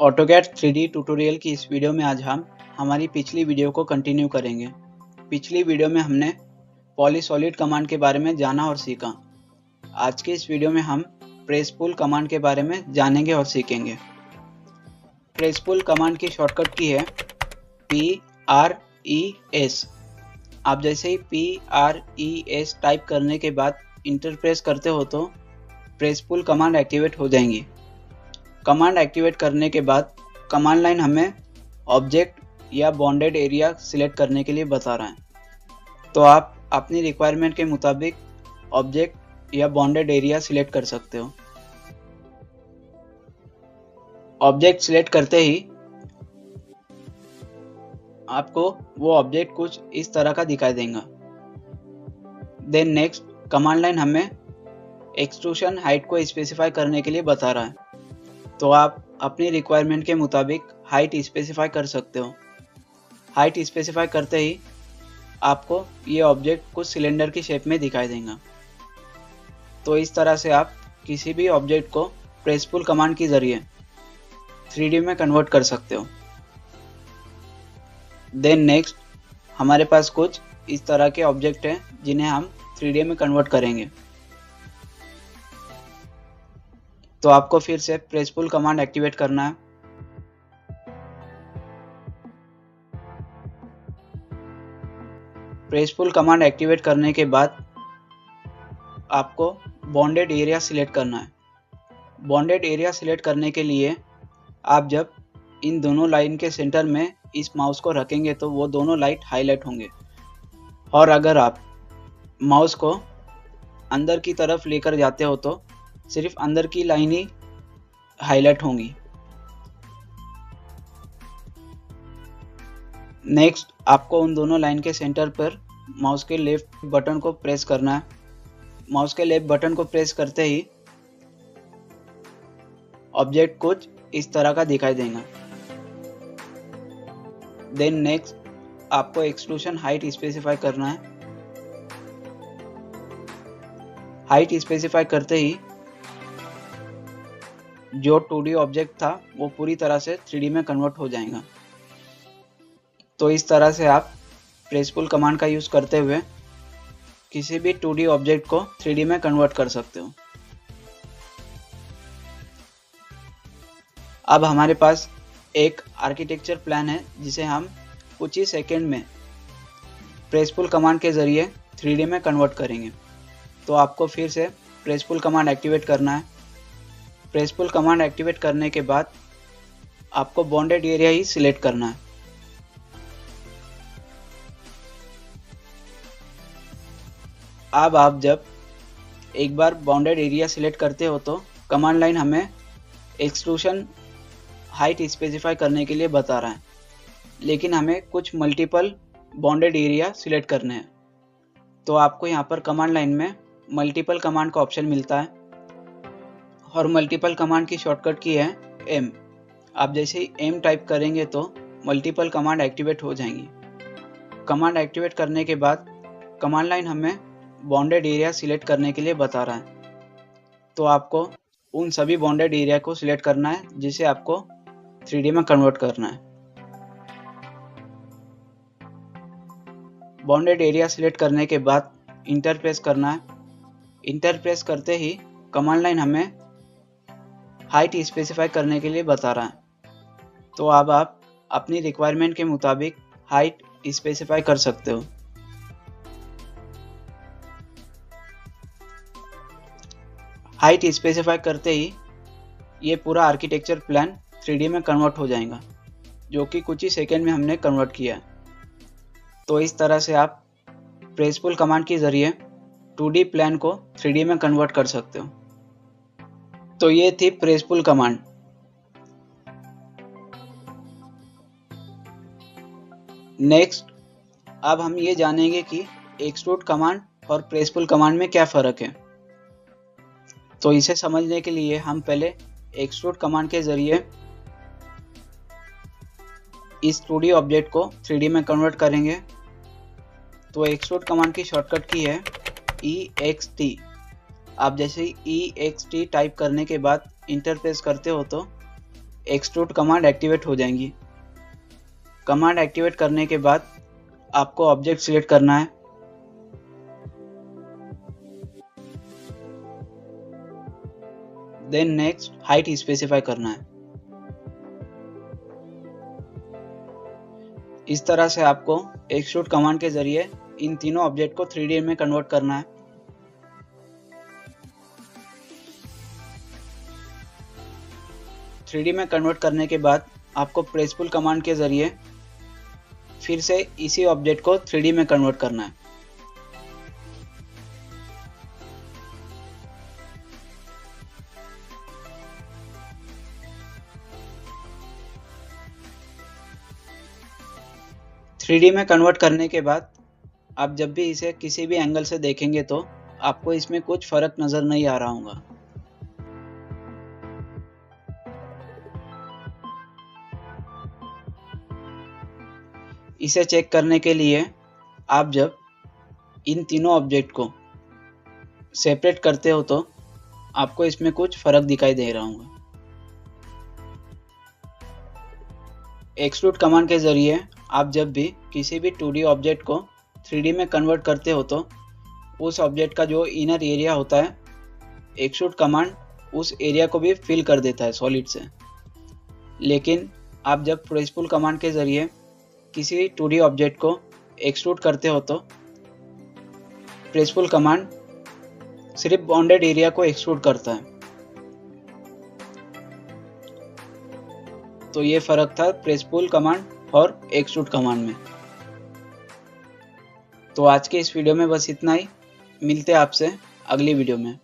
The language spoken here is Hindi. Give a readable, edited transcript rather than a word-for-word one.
ऑटोकैड 3D ट्यूटोरियल की इस वीडियो में आज हम हमारी पिछली वीडियो को कंटिन्यू करेंगे। पिछली वीडियो में हमने पॉलीसॉलिड कमांड के बारे में जाना और सीखा। आज के इस वीडियो में हम प्रेस पुल कमांड के बारे में जानेंगे और सीखेंगे। प्रेस पुल कमांड की शॉर्टकट की है PRES। आप जैसे ही PRES टाइप करने के बाद इंटर प्रेस करते हो तो प्रेस पुल कमांड एक्टिवेट हो जाएंगी। कमांड एक्टिवेट करने के बाद कमांड लाइन हमें ऑब्जेक्ट या बॉन्डेड एरिया सिलेक्ट करने के लिए बता रहा है, तो आप अपनी रिक्वायरमेंट के मुताबिक ऑब्जेक्ट या बॉन्डेड एरिया सिलेक्ट कर सकते हो। ऑब्जेक्ट सिलेक्ट करते ही आपको वो ऑब्जेक्ट कुछ इस तरह का दिखाई देगा। देन नेक्स्ट कमांड लाइन हमें एक्सट्रूशन हाइट को स्पेसिफाई करने के लिए बता रहा है, तो आप अपनी रिक्वायरमेंट के मुताबिक हाइट स्पेसिफाई कर सकते हो। हाइट स्पेसिफाई करते ही आपको ये ऑब्जेक्ट कुछ सिलेंडर की शेप में दिखाई देगा। तो इस तरह से आप किसी भी ऑब्जेक्ट को प्रेस पुल कमांड के जरिए 3D में कन्वर्ट कर सकते हो। देन नेक्स्ट हमारे पास कुछ इस तरह के ऑब्जेक्ट हैं जिन्हें हम 3D में कन्वर्ट करेंगे। तो आपको फिर से प्रेस पुल कमांड एक्टिवेट करना है। प्रेस पुल कमांड एक्टिवेट करने के बाद आपको बॉन्डेड एरिया सिलेक्ट करना है। बॉन्डेड एरिया सिलेक्ट करने के लिए आप जब इन दोनों लाइन के सेंटर में इस माउस को रखेंगे तो वो दोनों लाइट हाईलाइट होंगे, और अगर आप माउस को अंदर की तरफ लेकर जाते हो तो सिर्फ अंदर की लाइन ही हाईलाइट होंगी। नेक्स्ट आपको उन दोनों लाइन के सेंटर पर माउस के लेफ्ट बटन को प्रेस करना है। माउस के लेफ्ट बटन को प्रेस करते ही ऑब्जेक्ट कुछ इस तरह का दिखाई देगा। देन नेक्स्ट आपको एक्सट्रूशन हाइट स्पेसिफाई करना है। हाइट स्पेसिफाई करते ही जो 2D ऑब्जेक्ट था वो पूरी तरह से 3D में कन्वर्ट हो जाएगा। तो इस तरह से आप प्रेस पुल कमांड का यूज़ करते हुए किसी भी 2D ऑब्जेक्ट को 3D में कन्वर्ट कर सकते हो। अब हमारे पास एक आर्किटेक्चर प्लान है जिसे हम कुछ ही सेकेंड में प्रेस पुल कमांड के ज़रिए 3D में कन्वर्ट करेंगे। तो आपको फिर से प्रेस पुल कमांड एक्टिवेट करना है। प्रेस पुल कमांड एक्टिवेट करने के बाद आपको बॉन्डेड एरिया ही सिलेक्ट करना है। अब आप जब एक बार बॉन्डेड एरिया सिलेक्ट करते हो तो कमांड लाइन हमें एक्सट्रूशन हाइट स्पेसिफाई करने के लिए बता रहा है, लेकिन हमें कुछ मल्टीपल बॉन्डेड एरिया सिलेक्ट करने हैं। तो आपको यहाँ पर कमांड लाइन में मल्टीपल कमांड का ऑप्शन मिलता है, और मल्टीपल कमांड की शॉर्टकट की है M। आप जैसे ही M टाइप करेंगे तो मल्टीपल कमांड एक्टिवेट हो जाएंगी। कमांड एक्टिवेट करने के बाद कमांड लाइन हमें बॉन्डेड एरिया सिलेक्ट करने के लिए बता रहा है, तो आपको उन सभी बॉन्डेड एरिया को सिलेक्ट करना है जिसे आपको 3D में कन्वर्ट करना है। बॉन्डेड एरिया सिलेक्ट करने के बाद इंटर प्रेस करना है। इंटर प्रेस करते ही कमांड लाइन हमें हाइट स्पेसिफाई करने के लिए बता रहा है, तो अब आप अपनी रिक्वायरमेंट के मुताबिक हाइट स्पेसिफाई कर सकते हो। हाइट स्पेसिफाई करते ही ये पूरा आर्किटेक्चर प्लान 3D में कन्वर्ट हो जाएगा, जो कि कुछ ही सेकेंड में हमने कन्वर्ट किया है। तो इस तरह से आप प्रेस पुल कमांड के ज़रिए 2D प्लान को 3D में कन्वर्ट कर सकते हो। तो ये थी प्रेस पुल कमांड। नेक्स्ट अब हम ये जानेंगे कि एक्सट्रूड कमांड और प्रेस पुल कमांड में क्या फ़र्क है। तो इसे समझने के लिए हम पहले एक्सट्रूड कमांड के ज़रिए इस 2D ऑब्जेक्ट को 3D में कन्वर्ट करेंगे। तो एक्सट्रूड कमांड की शॉर्टकट की है EXT। आप जैसे ही EXT टाइप करने के बाद इंटर प्रेस करते हो तो एक्सट्रूड कमांड एक्टिवेट हो जाएंगी। कमांड एक्टिवेट करने के बाद आपको ऑब्जेक्ट सिलेक्ट करना है। देन नेक्स्ट हाइट स्पेसिफाई करना है। इस तरह से आपको एक्सट्रूड कमांड के जरिए इन तीनों ऑब्जेक्ट को 3D में कन्वर्ट करना है। थ्री डी में कन्वर्ट करने के बाद आपको प्रेस पुल कमांड के जरिए फिर से इसी ऑब्जेक्ट को 3D में कन्वर्ट करना है। थ्री डी में कन्वर्ट करने के बाद आप जब भी इसे किसी भी एंगल से देखेंगे तो आपको इसमें कुछ फर्क नजर नहीं आ रहा होगा। इसे चेक करने के लिए आप जब इन तीनों ऑब्जेक्ट को सेपरेट करते हो तो आपको इसमें कुछ फर्क दिखाई दे रहा होगा। एक्सट्रूड कमांड के जरिए आप जब भी किसी भी 2D ऑब्जेक्ट को 3D में कन्वर्ट करते हो तो उस ऑब्जेक्ट का जो इनर एरिया होता है, एक्सट्रूड कमांड उस एरिया को भी फिल कर देता है सॉलिड से। लेकिन आप जब प्रेस पुल कमांड के जरिए किसी 2D ऑब्जेक्ट को एक्सट्रूड करते हो तो प्रेस पुल कमांड सिर्फ बाउंडेड एरिया को एक्सट्रूड करता है। तो ये फर्क था प्रेस पुल कमांड और एक्सट्रूड कमांड में। तो आज के इस वीडियो में बस इतना ही। मिलते हैं आपसे अगली वीडियो में।